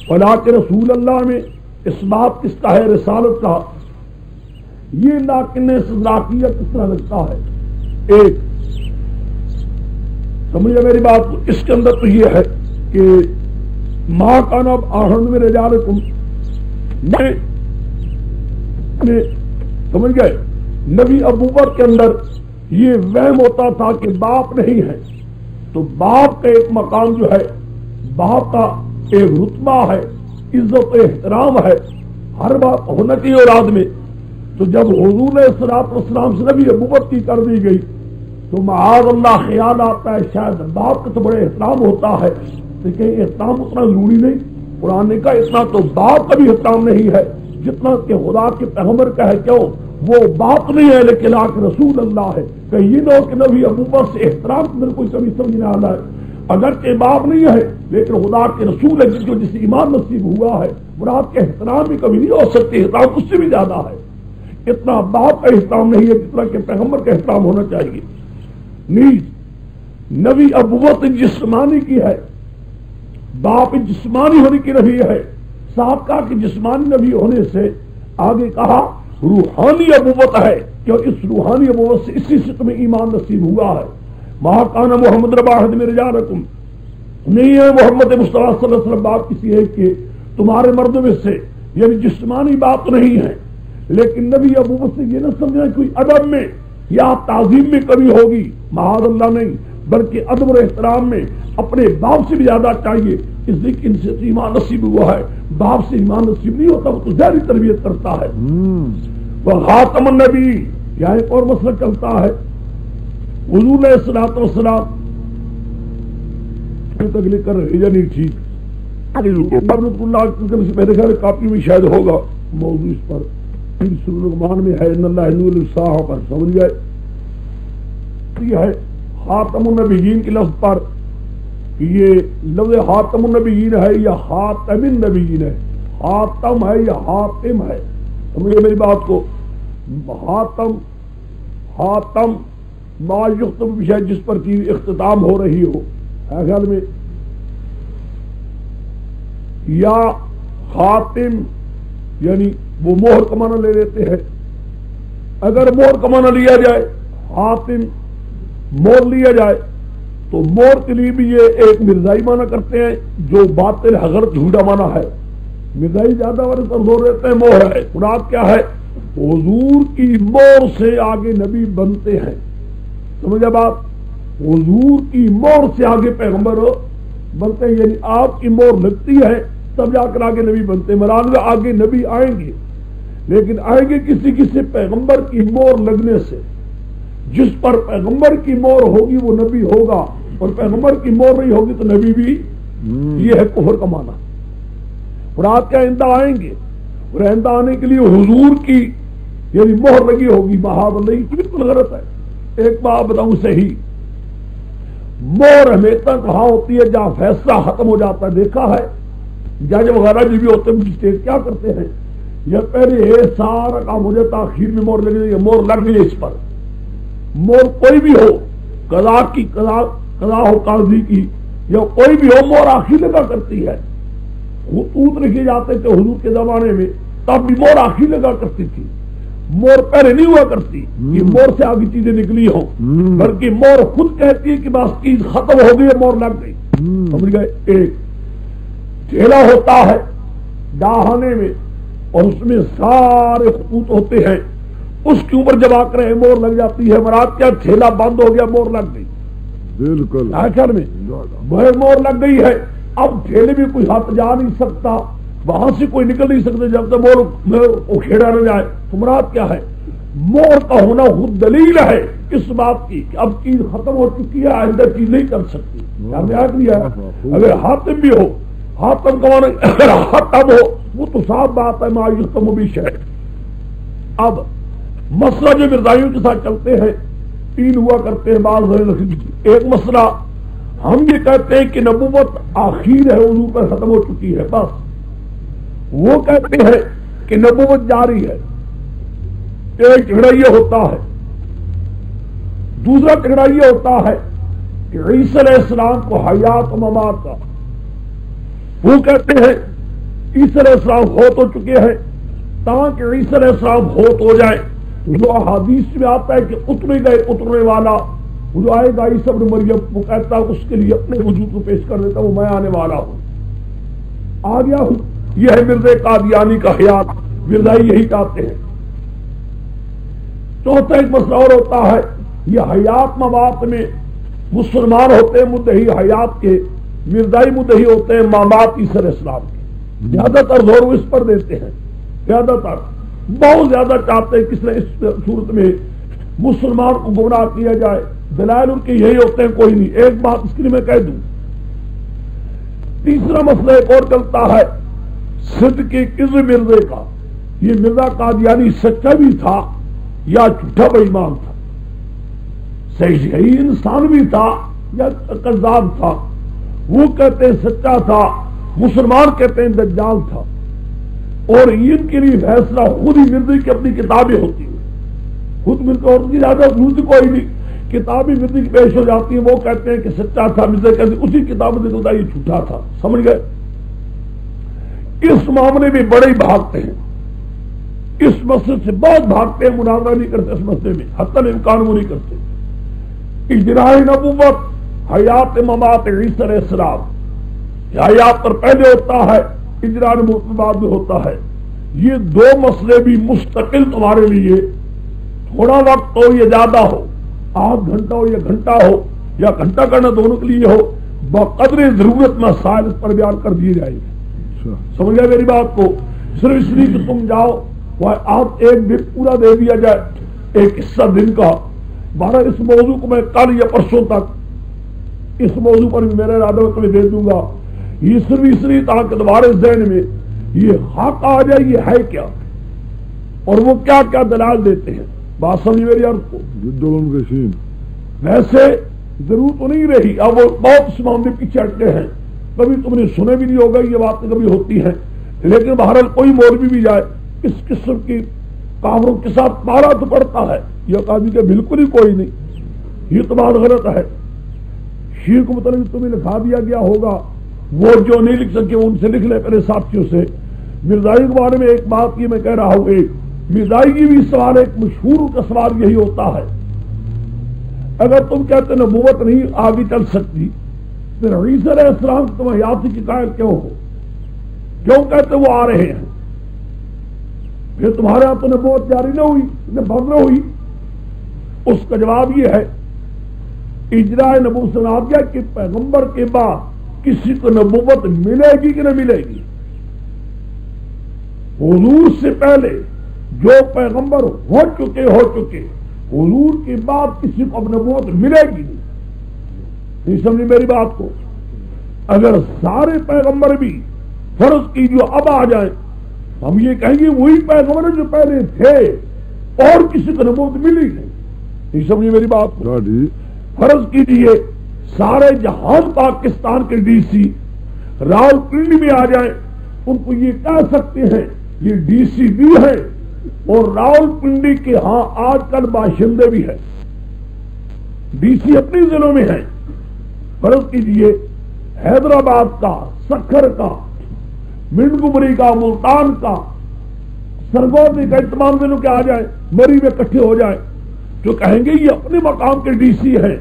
ولکن رسول اللہ میں اس بات کس کا ہے؟ رسالت کا۔ یہ لاکن استدراکیہ کس طرح لگتا ہے؟ ایک سمجھے میری بات، اس کے اندر تو یہ ہے کہ ما کان احد من رجالکم، سمجھ گئے؟ نبی ابوت کے اندر یہ وہم ہوتا تھا کہ باپ نہیں ہے، تو باپ کا ایک مقام جو ہے، باپ کا ایک رتبہ ہے، عزت و احترام ہے، ہر بات ہونا چاہیے اولاد میں۔ تو جب حضور علیہ الصلوۃ والسلام سے نبی ابوت کی کر دی گئی تو معاذ اللہ خیال آتا ہے شاید باپ کا تو بڑے احترام ہوتا ہے، لیکن احترام اتنا ضروری نہیں۔ قرآن نے کہا اتنا تو باپ کا بھی احترام نہیں ہے جتنا کہ خدا کے پیغمبر کا ہے کیوں وہ باپ نہیں ہے لیکن آخر رسول اللہ ہے. کہ یہ نہ ہو کہ نبی ابوبکر سے احترام میرے کوئی کبھی سمجھ نہ آنا ہے. اگرچہ باپ نہیں ہے لیکن خدا کے رسول ہے جس کو جس ایمان نصیب ہوا ہے مراد کے احترام بھی کبھی نہیں ہو سکتے. احترام اس سے بھی زیادہ ہے. اتنا باپ کا احترام نہیں ہے جتنا کہ پیغمبر کا احترام ہونا چاہیے. نیز نبی ابوت جسمانی کی ہے, باپ جسمانی ہونے کی نبی ہے. صاحب کہا کہ جسمانی نبی ہونے سے آگے کہا روحانی ابوت ہے کہ اس روحانی ابوت سے اسی سے تمہیں ایمان نصیب ہوا ہے. مہاکانہ محمد رباحد میں رجالکم نہیں ہے محمد مصطفیٰ صلی اللہ علیہ وسلم باپ کسی ہے کہ تمہارے مردوں میں سے, یعنی جسمانی باپ نہیں ہے لیکن نبی ابوت سے یہ نہ سمجھنا کوئی ادب میں یا تعظیم میں کمی ہوگی, معاذ اللہ نہیں, بلکہ ادب اور احترام میں اپنے باپ سے بھی زیادہ چاہیے. اس لیے کہ ان سے ایمان نصیب ہوا ہے, باپ سے ایمان نصیب نہیں ہوتا, وہ تو ظاہری تربیت کرتا ہے. وہ خاتم النبی یہاں ایک اور مسئلہ چلتا ہے. حضور علیہ الصلوۃ والسلام تک لکھ کر یا نہیں ٹھیک میرے خیال کاپی میں شاید ہوگا موضوع اس پر سلمان میں ہے ان اللہ نور الصاح پر سمجھ گئے. یہ ہے خاتم النبیین کے لفظ پر یہ لفظ خاتم النبیین ہے یا خاتم النبیین ہے, خاتم ہے یا خاتم ہے, سمجھے میری بات کو. خاتم ما یختم بشیء جس پر کی اختتام ہو رہی ہو ہے خیال میں, یا خاتم یعنی وہ مہر کا معنی لے لیتے ہیں. اگر مہر کا معنی لیا جائے خاتم مہر لیا جائے تو مہر کے لیے بھی یہ ایک مرزائی معنی کرتے ہیں جو باطل حضرت جھوٹا معنی ہے. مرزائی زیادہ والے پر زور دیتے ہیں مہر ہے. مراد کیا ہے؟ حضور کی مہر سے آگے نبی بنتے ہیں. سمجھا بات؟ حضور کی مہر سے آگے پیغمبر بنتے ہیں, یعنی آپ کی مہر لگتی ہے تب جا کر آگے نبی بنتے ہیں. مراد میں آگے نبی آئیں گے لیکن آئیں گے کسی کسی پیغمبر کی مہر لگنے سے. جس پر پیغمبر کی مہر ہوگی وہ نبی ہوگا اور پیغمبر کی مہر نہیں ہوگی تو نبی بھی. یہ ہے کفر کا معنی. مراد کیا آئندہ آئیں گے اور آئندہ آنے کے لیے حضور کی یعنی مہر لگی ہوگی. بہاد نہیں بالکل غلط ہے. ایک بات بتاؤں صحیح, مہر ہمیشہ کہاں ہوتی ہے جہاں فیصلہ ختم ہو جاتا ہے. دیکھا ہے جج وغیرہ جو بھی ہوتے ہیں مجسٹریٹ کیا کرتے ہیں, یا پہلے یہ سارا کام ہو جاتا آخر میں مہر لگ جائے, مہر لگ گئی اس پر. مہر کوئی بھی ہو, قضا کی قضا ہو قاضی کی یا کوئی بھی ہو, مہر آخر لگا کرتی ہے. خطوط لکھے جاتے تھے حضور کے زمانے میں تب بھی مہر آخر لگا کرتی تھی. مہر پہلے نہیں ہوا کرتی کہ مہر سے آگے چیزیں نکلی ہوں, بلکہ مہر خود کہتی ہے کہ بس چیز ختم ہو گئی, مہر لگ گئی. سمجھ گئے؟ ایک ٹھیلا ہوتا ہے ڈاہانے میں اور اس میں سارے خطوط ہوتے ہیں, اس کے اوپر جب آ کر مہر لگ جاتی ہے. مراد کیا ٹھیلا بند ہو گیا مہر لگ گئی. بالکل آخر میں مہر لگ گئی ہے. اب ٹھیلے بھی کوئی ہاتھ جا نہیں سکتا, وہاں سے کوئی نکل نہیں سکتا جب تک مہر اکھیڑا نہ جائے. تو مراد کیا ہے؟ مہر کا ہونا خود دلیل ہے اس بات کی کہ اب چیز ختم ہو چکی ہے, آئندہ چیز نہیں کر سکتی. اگر حاتم بھی ہو, حاتم کا معنی اگر حاتم ہو وہ تو صاف بات ہے ما یختم بشیء. اب مسئلہ جو مرزائیوں کے ساتھ چلتے ہیں تین ہوا کرتے ہیں بعض. ایک مسئلہ ہم یہ کہتے ہیں کہ نبوت آخر ہے, حضور پر ختم ہو چکی ہے بس. وہ کہتے ہیں کہ نبوت جاری ہے. ایک جھگڑا یہ ہوتا ہے. دوسرا جھگڑا یہ ہوتا ہے کہ عیسی علیہ السلام کو حیات و ممات کا, وہ کہتے ہیں عیسی علیہ السلام فوت ہو چکے ہیں تاکہ عیسی علیہ السلام فوت ہو جائے. جو حدیث میں آتا ہے کہ اترے گئے اترنے والا جو آئے گا عیسی ابن مریم, وہ کہتا ہے اس کے لیے اپنے وجود کو پیش کر دیتا, وہ میں آنے والا ہوں, آ گیا ہوں. یہ ہے مرزا قادیانی کا حیات. مرزائی یہی کہتے ہیں. چوتھا ایک مسئلہ اور ہوتا ہے, یہ حیات ممات میں مسلمان ہوتے ہیں مدعی حیات کے, مرزائی مدعی ہوتے ہیں مامات عیسی علیہ السلام کے. زیادہ تر زور اس پر دیتے ہیں, زیادہ تر بہت زیادہ چاہتے ہیں کس نے اس صورت میں مسلمان کو گمراہ کیا جائے. دلائل ان کے یہی ہوتے ہیں کوئی نہیں. ایک بات اس کے لیے میں کہہ دوں. تیسرا مسئلہ ایک اور چلتا ہے صدق کذب مرزے کا. یہ مرزا قادیانی سچا بھی تھا یا جھوٹا بے ایمان تھا، صحیح انسان بھی تھا یا کذاب تھا؟ وہ کہتے ہیں سچا تھا، مسلمان کہتے ہیں دجال تھا، اور ان کے لیے فیصلہ خود ہی مرزا کی اپنی کتابیں ہوتی ہیں، خود مرزا اور کی زیادہ ضرورت کوئی نہیں، کتابیں مرزا کی پیش ہو جاتی ہیں، وہ کہتے ہیں کہ سچا تھا، مرزا کہتے ہیں اسی کتاب میں ہوتا یہ جھوٹا تھا، سمجھ گئے؟ اس معاملے میں بڑے ہی بھاگتے ہیں، اس مسئلے سے بہت بھاگتے ہیں، مناظرہ نہیں کرتے اس مسئلے میں، حتی الامکان وہ نہیں کرتے۔ اجراء نبوت، حیات ممات عیسی علیہ السلام، حیات پر پہلے ہوتا ہے، اجراء نبوت بعد میں ہوتا ہے، یہ دو مسئلے بھی مستقل تمہارے لیے، تھوڑا وقت ہو یا زیادہ ہو، آدھ گھنٹہ ہو یا گھنٹہ ہو یا گھنٹہ کرنا دونوں کے لیے ہو، بقدر ضرورت مسائل اس پر بیان کر دیے جائیں گے۔ سمجھ گئے میری بات کو؟ صرف اس لیے کہ تم جاؤ وہ آپ ایک دن پورا دے دیا جائے، ایک حصہ دن کا، بارہ اس موضوع کو میں کل یا پرسوں تک اس موضوع پر بھی میرا ارادہ میں تمہیں دے دوں گا، یہ صرف اس لیے تاکہ تمہارے ذہن میں یہ حق آ جائے یہ ہے کیا اور وہ کیا کیا دلائل دیتے ہیں۔ بات سمجھ میری عرض کو؟ ویسے ضرورت تو نہیں رہی، اب وہ بہت اس معاملے پیچھے ہٹتے ہیں، کبھی تم نے سنے بھی نہیں ہوگا، یہ باتیں کبھی ہوتی ہیں، لیکن بہرحال کوئی مولوی بھی جائے اس قسم کی کاموں کے ساتھ پارا تو پڑتا ہے، یہ قاضی کا بالکل ہی کوئی نہیں، یہ تو بات غلط ہے۔ شیر کو مطلب تمہیں لکھا دیا گیا ہوگا، وہ جو نہیں لکھ سکے ان سے لکھ لے میرے ساتھیوں سے۔ مرزائی کے بارے میں ایک بات یہ میں کہہ رہا ہوں، ایک مرزائی کی بھی سوال، ایک مشہور کا سوال یہی ہوتا ہے، اگر تم کہتے نبوت نہیں آگے چل سکتی پھر عیسی علیہ السلام تم حیات کی قائل کیوں ہو؟ کیوں کہتے وہ آ رہے ہیں؟ پھر تمہارے ہاں تو نبوت جاری نہ ہوئی، نہ بند نہ ہوئی۔ اس کا جواب یہ ہے، اجراء نبوت سے مراد کیا کہ پیغمبر کے بعد کسی کو نبوت ملے گی کہ نہ ملے گی؟ حضور سے پہلے جو پیغمبر ہو چکے حضور کے بعد کسی کو اب نبوت ملے گی نہیں سمجھے میری بات کو؟ اگر سارے پیغمبر بھی فرض کی جو اب آ جائیں، ہم یہ کہیں گے وہی پیغمبر جو پہلے تھے اور کسی کو نبوت ملی نہیں سمجھے میری بات کو؟ فرض کیجیے سارے جہان پاکستان کے ڈی سی راول پنڈی میں آ جائیں، ان کو یہ کہہ سکتے ہیں یہ ڈی سی بھی ہے اور راول پنڈی کے ہاں آج کل باشندے بھی ہیں، ڈی سی اپنی ضلعوں میں ہیں۔ فرض کیجیے حیدرآباد کا، سکھر کا، منڈگمری کا، ملتان کا، سرگودی کا، تمام ضلعوں کے آ جائیں، مری میں اکٹھے ہو جائیں، جو کہیں گے یہ اپنے مقام کے ڈی سی ہیں،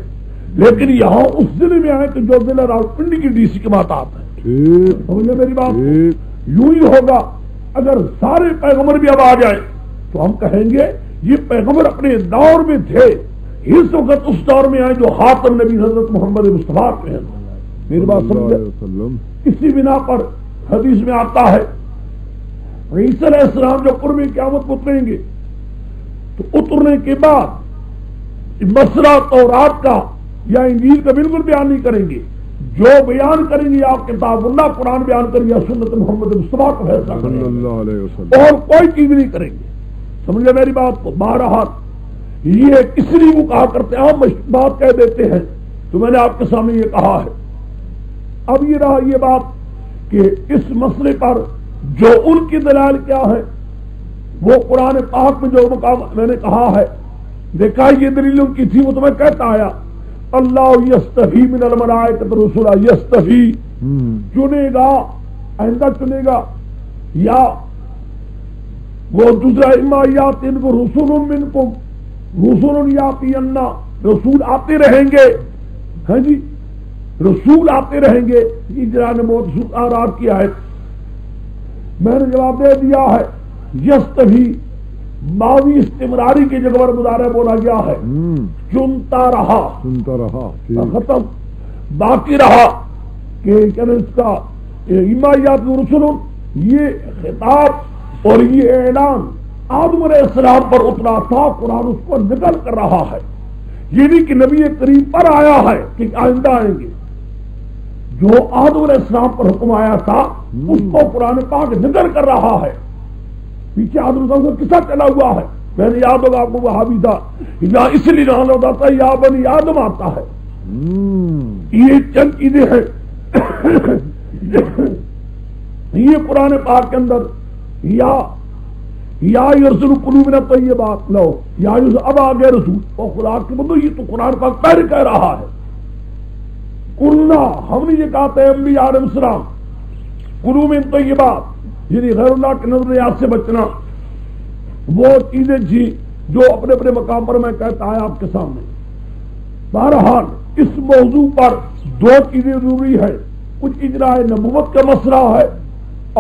لیکن یہاں اس ضلع میں آئے کہ جو ضلع راولپنڈی کی ڈی سی کے ماتحت ہے۔ سمجھے میری بات؟ یوں ہی ہوگا اگر سارے پیغمبر بھی اب آ جائیں تو ہم کہیں گے یہ پیغمبر اپنے دور میں تھے، اس وقت اس دور میں آئے جو خاتم نبی حضرت محمد مصطفیٰ کے ہیں۔ میری بات سمجھے؟ اسی بنا پر حدیث میں آتا ہے عیسی علیہ السلام جو قرب قیامت اتریں گے تو اترنے کے بعد مسئلہ تورات کا یا انجیل کا بالکل بیان نہیں کریں گے، جو بیان کریں گے آپ کتاب اللہ قرآن بیان کریں گے، سنت محمد مصطفیٰ کا فیصلہ کریں گے اور کوئی چیز نہیں کریں گے۔ سمجھے میری بات کو؟ بہرحال یہ اس لیے وہ کہا کرتے ہیں، ہم بات کہہ دیتے ہیں تو میں نے آپ کے سامنے یہ کہا ہے۔ اب یہ رہا یہ بات کہ اس مسئلے پر جو ان کی دلائل کیا ہے، وہ قرآن پاک میں جو مقام میں نے کہا ہے، دیکھا یہ دلیل ان کی تھی، وہ تو میں کہتا آیا اللہ یستفی من الملائکۃ رسلا، یستفی چنے گا، آئندہ چنے گا، یا وہ دوسرا اما یاتی ان کو رسول منکم رسول یاتی انا، رسول آتے رہیں گے، ہاں جی رسول آتے رہیں گے۔ اجراء نبوت آرار کی آیت میں نے جواب دے دیا ہے، یستفی ماضی استمراری کی جگہ پر مضارع بولا گیا ہے، چنتا رہا ختم، باقی رہا کہ اس کا ایمایات رسول، یہ خطاب اور یہ اعلان آدم علیہ السلام پر اترا تھا، قرآن اس کو نقل کر رہا ہے، یہ نہیں کہ نبی کریم پر آیا ہے کہ آئندہ آئیں گے، جو آدم علیہ السلام پر حکم آیا تھا اس کو قرآن پاک نقل کر رہا ہے۔ پیچھے آدم کا قصہ چلا ہوا ہے، میں نے یاد ہوگا آپ کو وہابی تھا یہاں اس لیے نام ہوتا تھا یا بنی آدم آتا ہے. یہ چند چیزیں ہیں یہ قرآن پاک کے اندر یا رسول قلوبنا طیبات لو یا اب آگے رسول اور خدا کے بندو یہ تو قرآن پاک پہلے کہہ رہا ہے. قلنا ہم نے یہ کہا تھا انبیاء علیہ السلام قلوب طیبات یعنی غیر اللہ کے نظریات سے بچنا. وہ چیزیں تھی جو اپنے اپنے مقام پر میں کہتا ہے آپ کے سامنے. بہرحال اس موضوع پر دو چیزیں ضروری ہے، کچھ اجراء نبوت کا مسئلہ ہے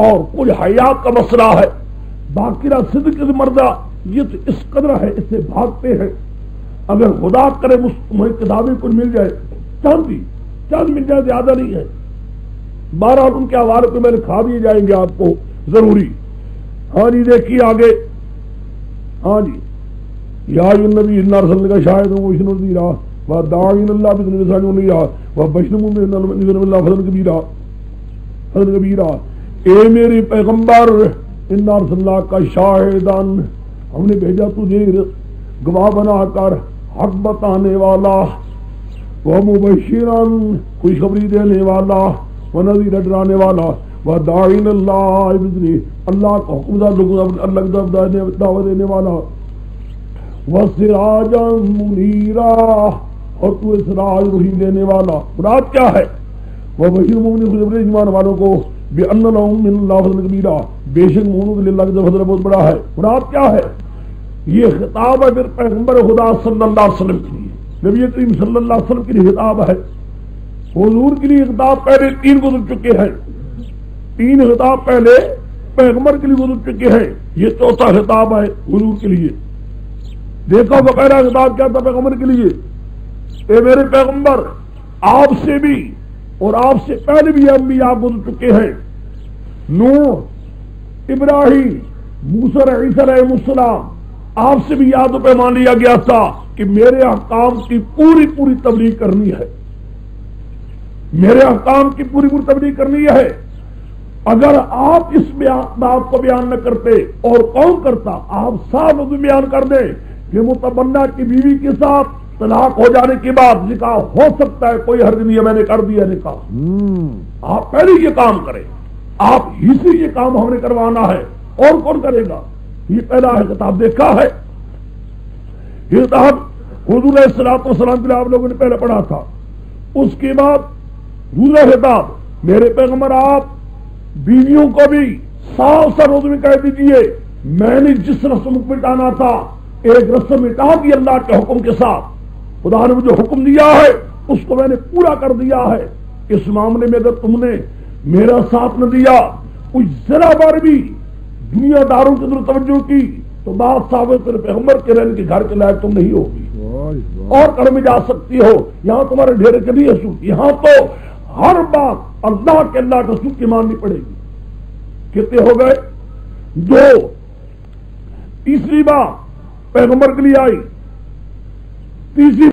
اور کچھ حیات کا مسئلہ ہے. باقی رہا صدق مردہ یہ تو اس قدر ہے، اس سے بھاگتے ہیں. اگر خدا کرے کتابیں کچھ مل جائے چند مل جائے، زیادہ نہیں ہے. بہرحال ان کے حوالے پہ میں لکھا دیے جائیں گے آپ کو ضروری. ہاں جی دیکھیے آگے. ہاں جی یا النبی انا ارسلناک شاہدا وبشیرا ونذیرا وداعیا الی اللہ باذنہ منیرا وبشر المؤمنین باللہ فضلا کبیرا. اے میرے پیغمبر انا ارسلناک شاہدا ہم نے بھیجا تجھے گواہ بنا کر حق بتانے والا، ومبشرا خوشخبری دینے والا، ونذیرا ڈرانے والا، وداعیا الی اللہ باذنہ اللہ کا حکم اللہ کی دعوت دینے والا، وسراجا منیرا اور تو سراج روشنی دینے والا. مراد کیا ہے؟ وبشر المؤمنین خوشخبری ایمان والوں کو بان لهم من اللہ فضل کبیرا بے شک مومنوں کے لیے اللہ کا فضل بہت بڑا ہے. مراد کیا ہے؟ یہ خطاب ہے پھر پیغمبر خدا صلی اللہ علیہ وسلم کے لیے، نبی کریم صلی اللہ علیہ وسلم کے لیے خطاب ہے. حضور کے لیے خطاب پہلے 3 گزر چکے ہیں، 3 خطاب پہلے پیغمبر کے لیے گزر چکے ہیں، یہ 4تھا خطاب ہے حضور کے لیے. دیکھو وہ پہلا خطاب کیا تھا پیغمبر کے لیے؟ اے میرے پیغمبر آپ سے بھی اور آپ سے پہلے بھی انبیاء گزر چکے ہیں، نوح، ابراہیم، موسیٰ عیسیٰ علیہ السلام. آپ سے بھی یاد و پیمان لیا گیا تھا کہ میرے احکام کی پوری پوری تبلیغ کرنی ہے، میرے احکام کی پوری پوری تبلیغ کرنی ہے. اگر آپ اس بات کو بیان نہ کرتے اور کون کرتا؟ آپ صاف بیان کر دیں کہ متمنا کی بیوی کے ساتھ طلاق ہو جانے کے بعد نکاح ہو سکتا ہے، کوئی حرج نہیں ہے، میں نے کر دیا نکاح. آپ پہلے یہ کام کریں، آپ ہی سے یہ کام ہم نے کروانا ہے، اور کون کرے گا؟ یہ پہلا ہے خطاب. دیکھا ہے یہ خطاب حضور علیہ الصلوۃ والسلام کے لیے آپ لوگوں نے پہلے پڑھا تھا. اس کے بعد دوسرا خطاب میرے پیغمبر آپ بیویوں کو بھی صاف سا روز میں کہہ دیجیے میں نے جس رسم کو مٹانا تھا ایک رسم مٹا دی اللہ کے حکم کے ساتھ. خدا نے مجھے حکم دیا ہے اس کو میں نے پورا کر دیا ہے. اس معاملے میں اگر تم نے میرا ساتھ نہ دیا، کچھ ذرا بار بھی دنیا داروں کی طرف توجہ کی تو بات ثابت تیرے پیغمبر کے رہنے کے گھر کے لائق تم نہیں ہوگی اور گھر میں جا سکتی ہو. یہاں تمہارے ڈھیرے کے نہیں ہے، یہاں تو ہر بات اللہ کے سوچ کی ماننی پڑے گی. کتنے ہو گئے؟ 2. تیسری بات پیغمبر کے لیے آئی، تیسری